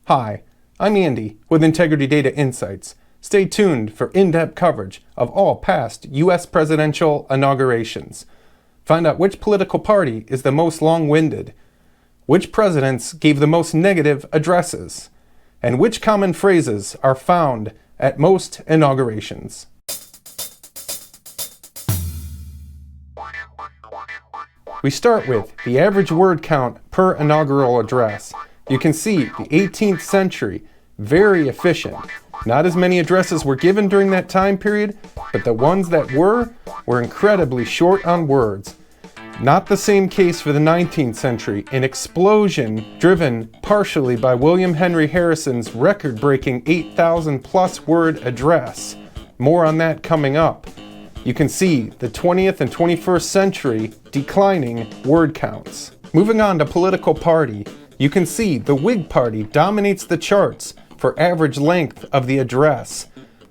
Hi, I'm Andy with Integrity Data Insights. Stay tuned for in-depth coverage of all past U.S. presidential inaugurations. Find out which political party is the most long-winded, which presidents gave the most negative addresses, and which common phrases are found at most inaugurations. We start with the average word count per inaugural address. You can see the 18th century, very efficient. Not as many addresses were given during that time period, but the ones that were incredibly short on words. Not the same case for the 19th century, an explosion driven partially by William Henry Harrison's record-breaking 8,000 plus word address. More on that coming up. You can see the 20th and 21st century declining word counts. Moving on to political party, you can see the Whig Party dominates the charts for average length of the address,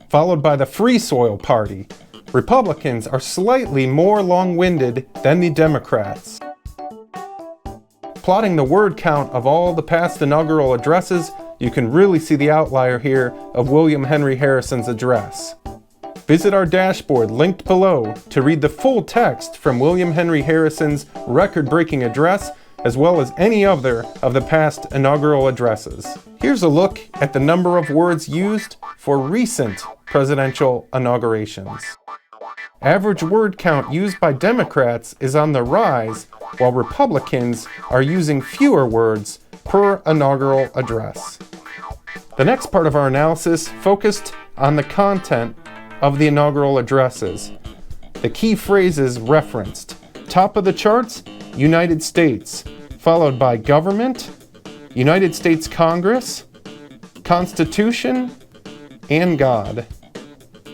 followed by the Free Soil Party. Republicans are slightly more long-winded than the Democrats. Plotting the word count of all the past inaugural addresses, you can really see the outlier here of William Henry Harrison's address. Visit our dashboard linked below to read the full text from William Henry Harrison's record-breaking address, as well as any other of the past inaugural addresses. Here's a look at the number of words used for recent presidential inaugurations. Average word count used by Democrats is on the rise, while Republicans are using fewer words per inaugural address. The next part of our analysis focused on the content of the inaugural addresses. The key phrases referenced. Top of the charts, United States, followed by government, United States Congress, Constitution, and God.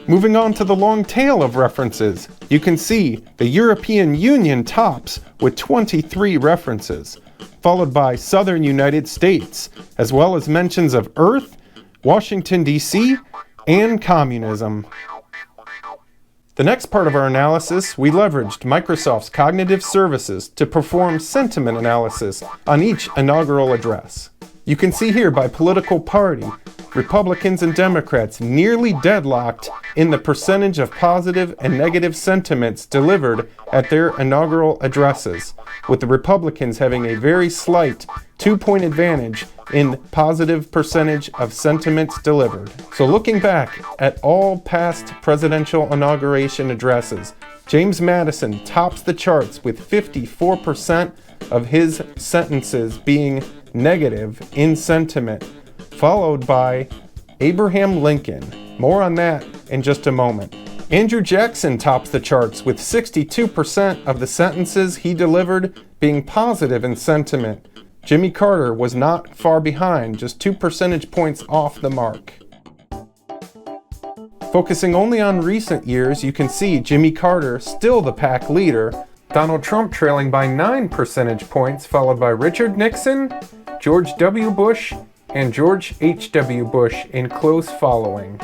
Moving on to the long tail of references, you can see the European Union tops with 23 references, followed by Southern United States, as well as mentions of Earth, Washington, D.C., and communism. The next part of our analysis, we leveraged Microsoft's cognitive services to perform sentiment analysis on each inaugural address. You can see here by political party, Republicans and Democrats nearly deadlocked in the percentage of positive and negative sentiments delivered at their inaugural addresses, with the Republicans having a very slight 2-point advantage in positive percentage of sentiments delivered. So looking back at all past presidential inauguration addresses, James Madison tops the charts with 54% of his sentences being negative in sentiment, followed by Abraham Lincoln. More on that in just a moment. Andrew Jackson tops the charts with 62% of the sentences he delivered being positive in sentiment. Jimmy Carter was not far behind, just 2 percentage points off the mark. Focusing only on recent years, you can see Jimmy Carter still the pack leader, Donald Trump trailing by 9 percentage points, followed by Richard Nixon, George W. Bush, and George H.W. Bush in close following.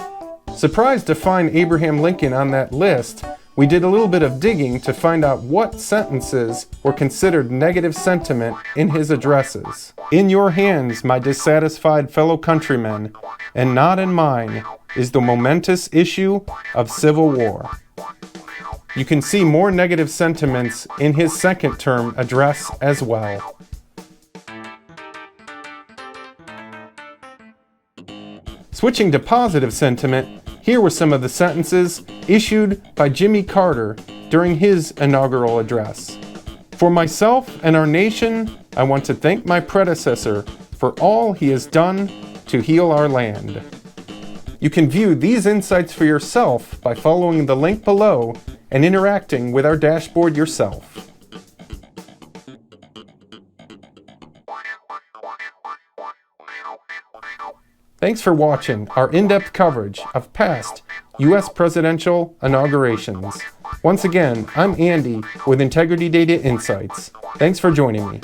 Surprised to find Abraham Lincoln on that list, we did a little bit of digging to find out what sentences were considered negative sentiment in his addresses. In your hands, my dissatisfied fellow countrymen, and not in mine, is the momentous issue of civil war. You can see more negative sentiments in his second term address as well. Switching to positive sentiment, here were some of the sentences issued by Jimmy Carter during his inaugural address. For myself and our nation, I want to thank my predecessor for all he has done to heal our land. You can view these insights for yourself by following the link below and interacting with our dashboard yourself. Thanks for watching our in-depth coverage of past U.S. presidential inaugurations. Once again, I'm Andy with Integrity Data Insights. Thanks for joining me.